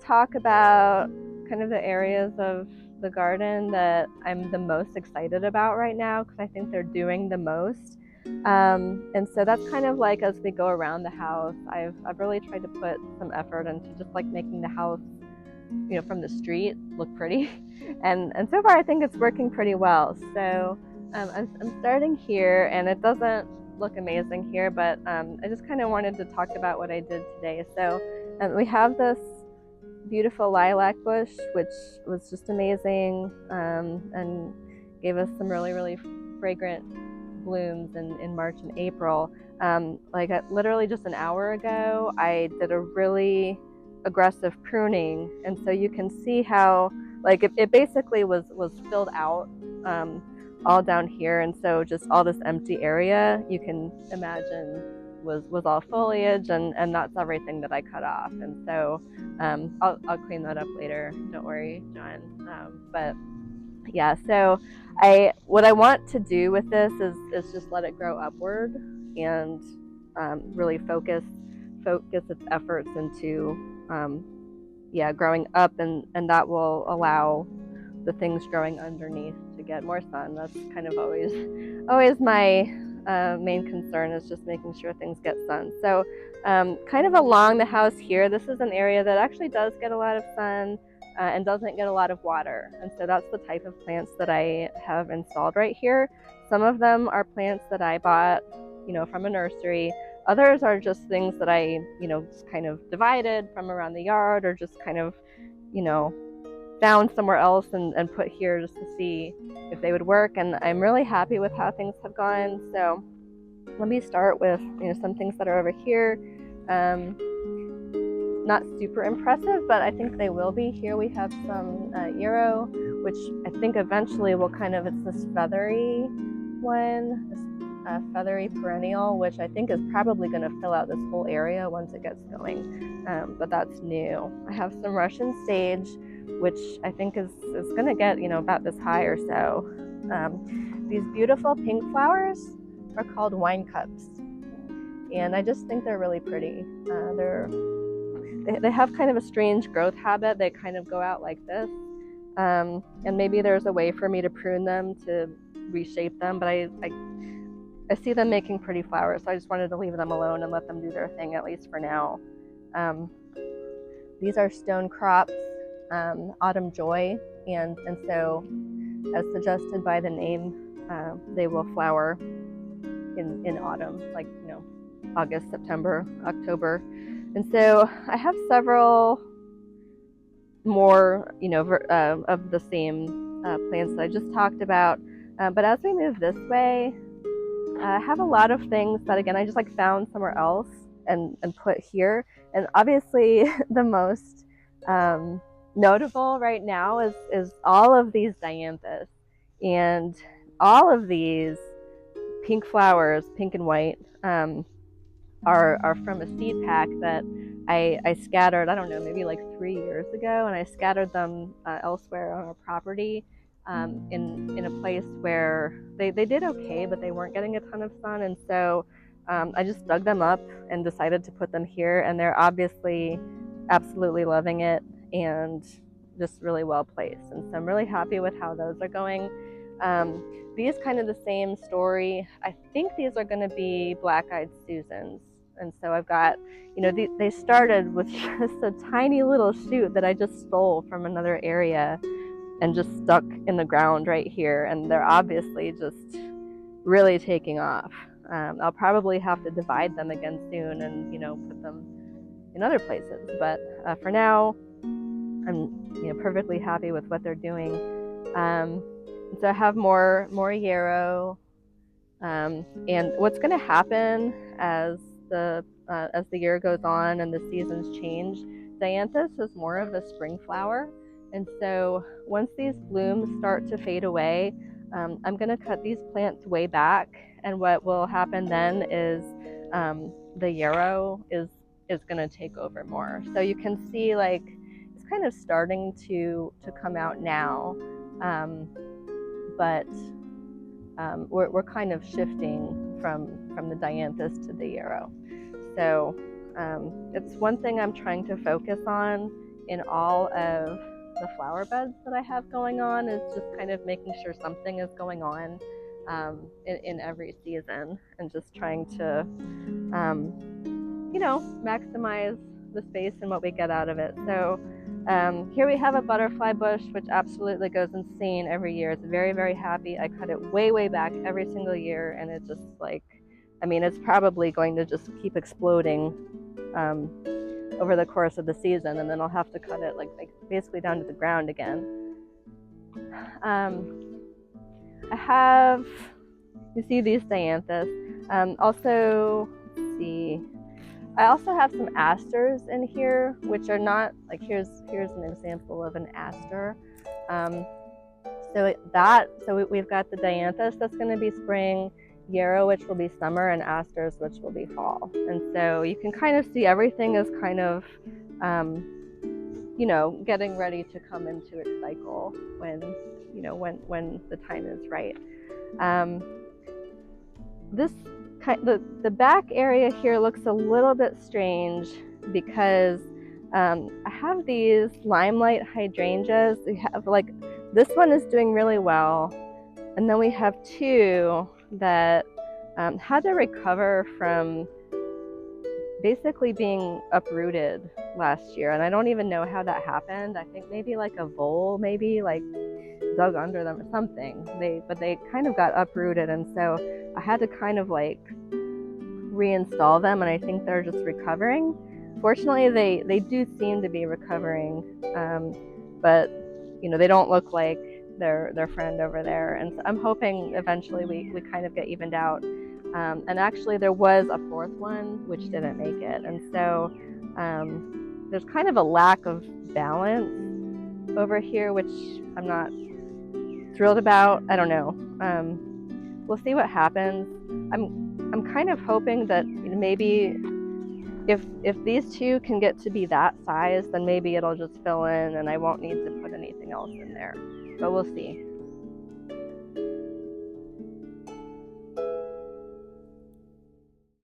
talk about kind of the areas of the garden that I'm the most excited about right now because I think they're doing the most. And so that's kind of like as we go around the house, I've really tried to put some effort into just like making the house, from the street look pretty. And so far I think it's working pretty well. So I'm starting here, and it doesn't look amazing here, but I just kind of wanted to talk about what I did today. So we have this beautiful lilac bush, which was just amazing, and gave us some really, really fragrant blooms in March and April. Literally just an hour ago, I did a really aggressive pruning, and so you can see how it basically was filled out all down here, and so just all this empty area you can imagine was all foliage, and that's everything that I cut off. And so I'll clean that up later, don't worry, John. But yeah, so what I want to do with this is just let it grow upward and really focus its efforts into growing up, and that will allow the things growing underneath to get more sun. That's kind of always my main concern, is just making sure things get sun. So kind of along the house here, this is an area that actually does get a lot of sun and doesn't get a lot of water. And so that's the type of plants that I have installed right here. Some of them are plants that I bought, from a nursery. Others are just things that I, just kind of divided from around the yard, or just kind of, found somewhere else and put here just to see if they would work. And I'm really happy with how things have gone. So let me start with some things that are over here. Not super impressive, but I think they will be. Here we have some yarrow, which I think eventually will it's this feathery one, this feathery perennial, which I think is probably going to fill out this whole area once it gets going. But that's new. I have some Russian sage, which I think is going to get about this high or so. These beautiful pink flowers are called wine cups, and I just think they're really pretty. They have kind of a strange growth habit. They kind of go out like this, and maybe there's a way for me to prune them to reshape them, but I see them making pretty flowers, so I just wanted to leave them alone and let them do their thing, at least for now. These are stone crops, autumn joy, and so as suggested by the name, they will flower in autumn, August, September, October. And so I have several more of the same plants that I just talked about, but as we move this way, I have a lot of things that, again, I just found somewhere else and put here. And obviously the most notable right now is all of these Dianthus, and all of these pink flowers, pink and white, are from a seed pack that I scattered, I don't know, maybe 3 years ago, and I scattered them elsewhere on our property, in a place where they did okay, but they weren't getting a ton of sun. And so I just dug them up and decided to put them here, and they're obviously absolutely loving it and just really well placed. And so I'm really happy with how those are going. These kind of the same story. I think these are going to be black-eyed Susans. And so I've got, they started with just a tiny little shoot that I just stole from another area and just stuck in the ground right here. And they're obviously just really taking off. I'll probably have to divide them again soon and, put them in other places. But for now, I'm, perfectly happy with what they're doing. So I have more yarrow, and what's going to happen as the year goes on and the seasons change, Dianthus is more of a spring flower, and so once these blooms start to fade away, I'm going to cut these plants way back, and what will happen then is the yarrow is going to take over more. So you can see it's kind of starting to come out now. But we're kind of shifting from the Dianthus to the yarrow. So it's one thing I'm trying to focus on in all of the flower beds that I have going on is just kind of making sure something is going on in every season, and just trying to maximize the space and what we get out of it. So here we have a butterfly bush, which absolutely goes insane every year. It's very, very happy. I cut it way, way back every single year, and it just it's probably going to just keep exploding over the course of the season, and then I'll have to cut it like basically down to the ground again. I have, you see these Dianthus. Also, let's see. I also have some asters in here, which are not like, here's an example of an aster. So we've got the Dianthus that's going to be spring, yarrow, which will be summer, and asters, which will be fall. And so you can kind of see everything is kind of, getting ready to come into its cycle when the time is right. The back area here looks a little bit strange because I have these limelight hydrangeas. We have this one is doing really well, and then we have two that had to recover from basically being uprooted last year, and I don't even know how that happened. I think maybe like a vole dug under them or something. But they kind of got uprooted, and so I had to kind of reinstall them, and I think they're just recovering. Fortunately, they do seem to be recovering, but they don't look like their friend over there, and so I'm hoping eventually we kind of get evened out. And actually there was a fourth one which didn't make it, and so there's kind of a lack of balance over here, which I'm not thrilled about. I don't know. We'll see what happens. I'm kind of hoping that maybe if these two can get to be that size, then maybe it'll just fill in and I won't need to put anything else in there. But we'll see.